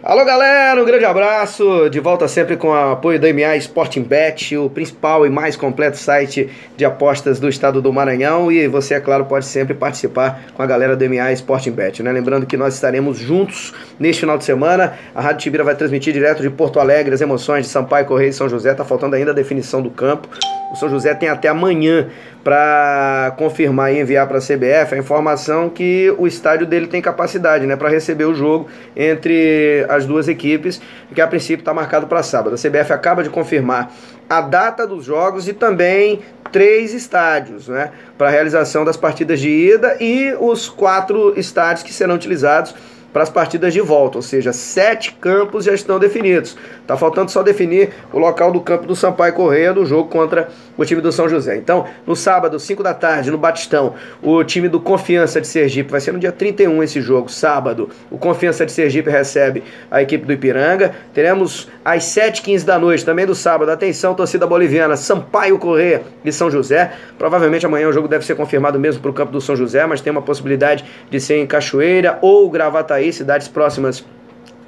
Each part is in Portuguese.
Alô galera, um grande abraço, de volta sempre com o apoio da MA Sporting Bet, o principal e mais completo site de apostas do estado do Maranhão, e você, é claro, pode sempre participar com a galera do MA Sporting Bet, né? Lembrando que nós estaremos juntos neste final de semana, a Rádio Tibira vai transmitir direto de Porto Alegre as emoções de Sampaio Corrêa e São José, tá faltando ainda a definição do campo. O São José tem até amanhã para confirmar e enviar para a CBF a informação que o estádio dele tem capacidade, né, para receber o jogo entre as duas equipes, que a princípio está marcado para sábado. A CBF acaba de confirmar a data dos jogos e também 3 estádios, né, para a realização das partidas de ida e os 4 estádios que serão utilizados para as partidas de volta, ou seja, 7 campos já estão definidos. Tá faltando só definir o local do campo do Sampaio Corrêa do jogo contra o time do São José. Então, no sábado, 5 da tarde, no Batistão, o time do Confiança de Sergipe, vai ser no dia 31 esse jogo, sábado, o Confiança de Sergipe recebe a equipe do Ipiranga. Teremos às 7h15 da noite, também do sábado, atenção, torcida boliviana, Sampaio Corrêa e São José. Provavelmente amanhã o jogo deve ser confirmado mesmo para o campo do São José, mas tem uma possibilidade de ser em Cachoeira ou Gravataí, cidades próximas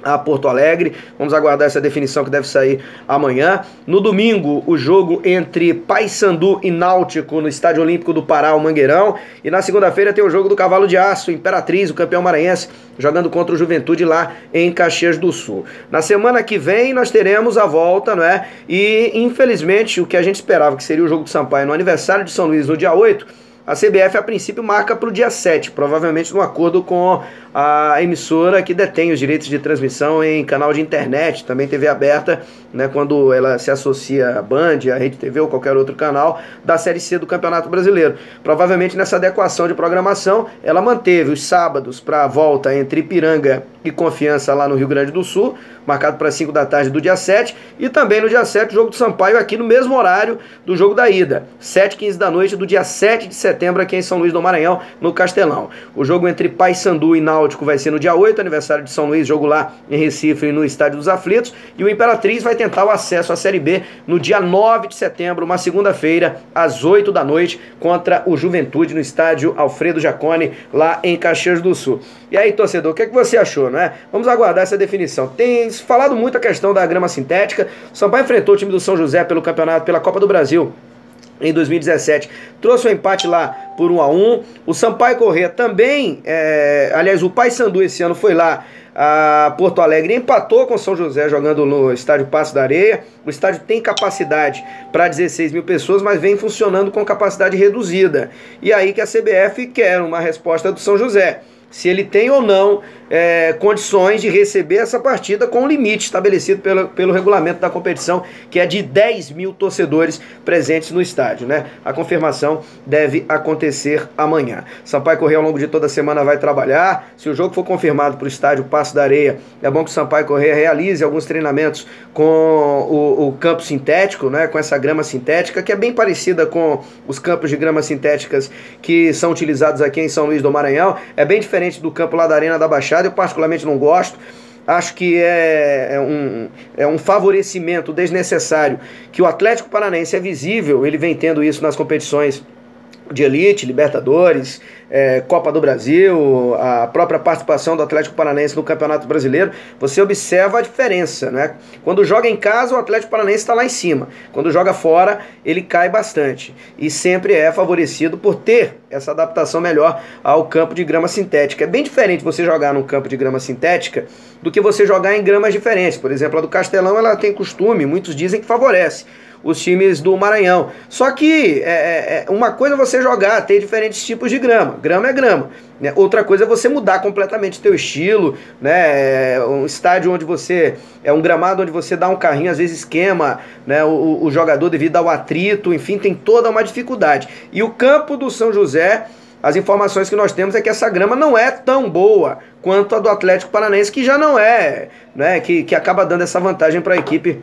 a Porto Alegre. Vamos aguardar essa definição que deve sair amanhã. No domingo, o jogo entre Paysandu e Náutico no Estádio Olímpico do Pará, o Mangueirão. E na segunda-feira tem o jogo do Cavalo de Aço, Imperatriz, o campeão maranhense, jogando contra o Juventude lá em Caxias do Sul. Na semana que vem nós teremos a volta, não é? E infelizmente o que a gente esperava que seria o jogo do Sampaio no aniversário de São Luís no dia 8, a CBF a princípio marca para o dia 7, provavelmente num acordo com a emissora que detém os direitos de transmissão em canal de internet, também TV aberta, né, quando ela se associa à Band, à Rede TV ou qualquer outro canal da Série C do Campeonato Brasileiro. Provavelmente nessa adequação de programação, ela manteve os sábados para a volta entre Ipiranga e Confiança lá no Rio Grande do Sul, marcado para 5 da tarde do dia 7, e também no dia 7 o jogo do Sampaio aqui no mesmo horário do jogo da ida, 7h15 da noite do dia 7 de setembro aqui em São Luís do Maranhão, no Castelão. O jogo entre Paysandu e Náutico vai ser no dia 8, aniversário de São Luís, jogo lá em Recife, no Estádio dos Aflitos, e o Imperatriz vai tentar o acesso à Série B no dia 9 de setembro, uma segunda-feira, às 8 da noite, contra o Juventude no Estádio Alfredo Jaconi, lá em Caxias do Sul. E aí, torcedor, o que você achou, não é? Vamos aguardar essa definição. Tem falado muito a questão da grama sintética. O Sampaio enfrentou o time do São José pelo campeonato, pela Copa do Brasil em 2017, trouxe um empate lá por 1-1. O Sampaio Corrêa também, aliás, o Paysandu esse ano foi lá a Porto Alegre, empatou com o São José jogando no estádio Passo da Areia. O estádio tem capacidade para 16 mil pessoas, mas vem funcionando com capacidade reduzida. E aí que a CBF quer uma resposta do São José, se ele tem ou não condições de receber essa partida com o limite estabelecido pelo regulamento da competição, que é de 10 mil torcedores presentes no estádio, né? A confirmação deve acontecer amanhã. Sampaio Corrêa ao longo de toda a semana vai trabalhar. Se o jogo for confirmado para o estádio Passo da Areia, é bom que o Sampaio Corrêa realize alguns treinamentos com o campo sintético, né? Com essa grama sintética, que é bem parecida com os campos de grama sintéticas que são utilizados aqui em São Luís do Maranhão. É bem diferente do campo lá da Arena da Baixada. Eu particularmente não gosto, acho que é um favorecimento desnecessário, que o Atlético Paranaense é visível, ele vem tendo isso nas competições de elite, Libertadores, Copa do Brasil, a própria participação do Atlético Paranaense no Campeonato Brasileiro. Você observa a diferença, né? Quando joga em casa, o Atlético Paranaense está lá em cima. Quando joga fora, ele cai bastante. E sempre é favorecido por ter essa adaptação melhor ao campo de grama sintética. É bem diferente você jogar num campo de grama sintética do que você jogar em gramas diferentes. Por exemplo, a do Castelão, ela tem costume, muitos dizem que favorece os times do Maranhão. Só que uma coisa é você jogar, ter diferentes tipos de grama. Grama é grama, né? Outra coisa é você mudar completamente o teu estilo, né? Um estádio onde você... um gramado onde você dá um carrinho, às vezes queima, né, o jogador devido ao atrito, enfim, tem toda uma dificuldade. E o campo do São José, as informações que nós temos é que essa grama não é tão boa quanto a do Atlético Paranaense, que já não é, né, que acaba dando essa vantagem para a equipe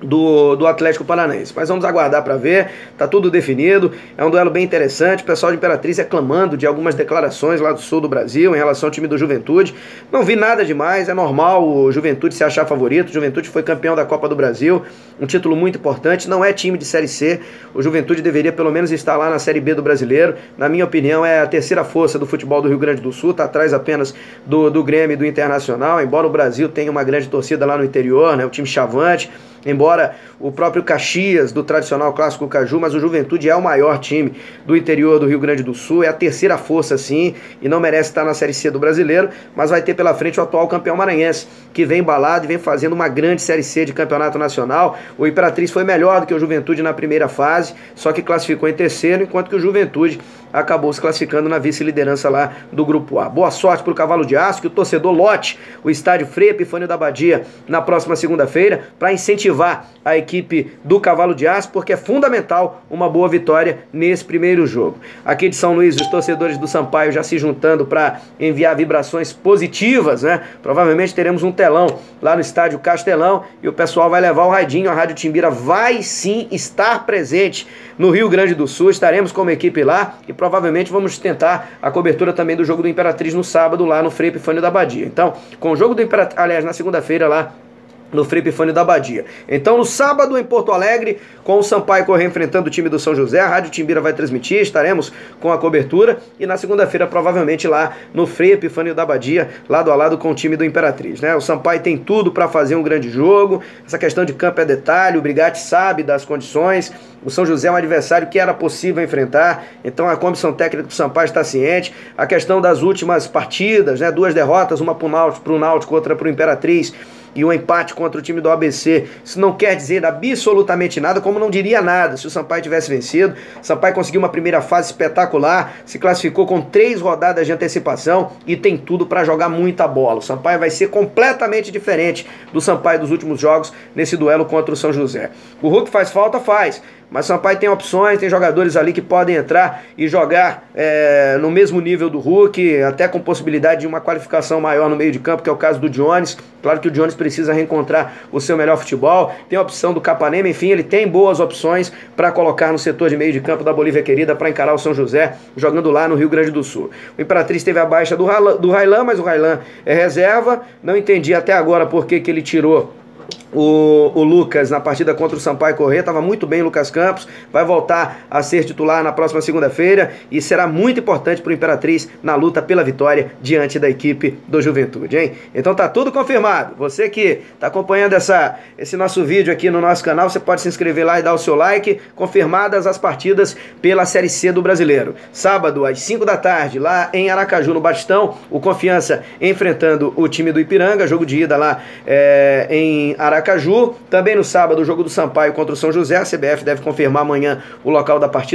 do Atlético Paranaense. Mas vamos aguardar para ver, tá tudo definido, é um duelo bem interessante, o pessoal de Imperatriz reclamando de algumas declarações lá do sul do Brasil em relação ao time do Juventude. Não vi nada demais, é normal o Juventude se achar favorito, o Juventude foi campeão da Copa do Brasil, um título muito importante, não é time de Série C, o Juventude deveria pelo menos estar lá na Série B do Brasileiro, na minha opinião é a terceira força do futebol do Rio Grande do Sul, tá atrás apenas do Grêmio e do Internacional, embora o Brasil tenha uma grande torcida lá no interior, né, o time chavante, embora o próprio Caxias, do tradicional clássico Caju, mas o Juventude é o maior time do interior do Rio Grande do Sul, é a terceira força sim, e não merece estar na Série C do Brasileiro, mas vai ter pela frente o atual campeão maranhense, que vem embalado e vem fazendo uma grande Série C de campeonato nacional. O Imperatriz foi melhor do que o Juventude na primeira fase, só que classificou em terceiro, enquanto que o Juventude acabou se classificando na vice-liderança lá do Grupo A. Boa sorte para o Cavalo de Aço, que o torcedor lote o estádio Frei Epifânio da Badia na próxima segunda-feira, para incentivar a equipe do Cavalo de Aço, porque é fundamental uma boa vitória nesse primeiro jogo. Aqui de São Luís, os torcedores do Sampaio já se juntando para enviar vibrações positivas, né? Provavelmente teremos um telão lá no estádio Castelão e o pessoal vai levar o radinho, a Rádio Timbira vai sim estar presente no Rio Grande do Sul, estaremos como equipe lá e provavelmente vamos tentar a cobertura também do jogo do Imperatriz no sábado lá no Frei Epifânio da Badia. Então, com o jogo do Imperatriz, aliás, na segunda-feira lá no Frei Epifânio da Badia. Então, no sábado, em Porto Alegre, com o Sampaio Corrêa enfrentando o time do São José, a Rádio Timbira vai transmitir, estaremos com a cobertura, e na segunda-feira, provavelmente, lá no Frei Epifânio da Badia, lado a lado com o time do Imperatriz, né? O Sampaio tem tudo para fazer um grande jogo, essa questão de campo é detalhe, o Brigatti sabe das condições, o São José é um adversário que era possível enfrentar, então a comissão técnica do Sampaio está ciente. A questão das últimas partidas, né? 2 derrotas, uma para o Náutico, outra para o Imperatriz, e um empate contra o time do ABC. Isso não quer dizer absolutamente nada, como não diria nada se o Sampaio tivesse vencido. O Sampaio conseguiu uma primeira fase espetacular, se classificou com 3 rodadas de antecipação e tem tudo para jogar muita bola. O Sampaio vai ser completamente diferente do Sampaio dos últimos jogos nesse duelo contra o São José. O Hulk faz falta? Faz. Mas o Sampaio tem opções, tem jogadores ali que podem entrar e jogar no mesmo nível do Hulk, até com possibilidade de uma qualificação maior no meio de campo, que é o caso do Jones. Claro que o Jones precisa reencontrar o seu melhor futebol. Tem a opção do Capanema, enfim, ele tem boas opções para colocar no setor de meio de campo da Bolívia Querida para encarar o São José, jogando lá no Rio Grande do Sul. O Imperatriz teve a baixa do Railan, mas o Railan é reserva. Não entendi até agora por que ele tirou o Lucas na partida contra o Sampaio Corrêa. Estava muito bem o Lucas Campos, vai voltar a ser titular na próxima segunda-feira e será muito importante para o Imperatriz na luta pela vitória diante da equipe do Juventude, hein? Então tá tudo confirmado. Você que está acompanhando esse nosso vídeo aqui no nosso canal, você pode se inscrever lá e dar o seu like. Confirmadas as partidas pela Série C do Brasileiro. Sábado às 5 da tarde, lá em Aracaju, no Batistão, o Confiança enfrentando o time do Ipiranga, jogo de ida lá em Aracaju. Também no sábado, o jogo do Sampaio contra o São José. A CBF deve confirmar amanhã o local da partida.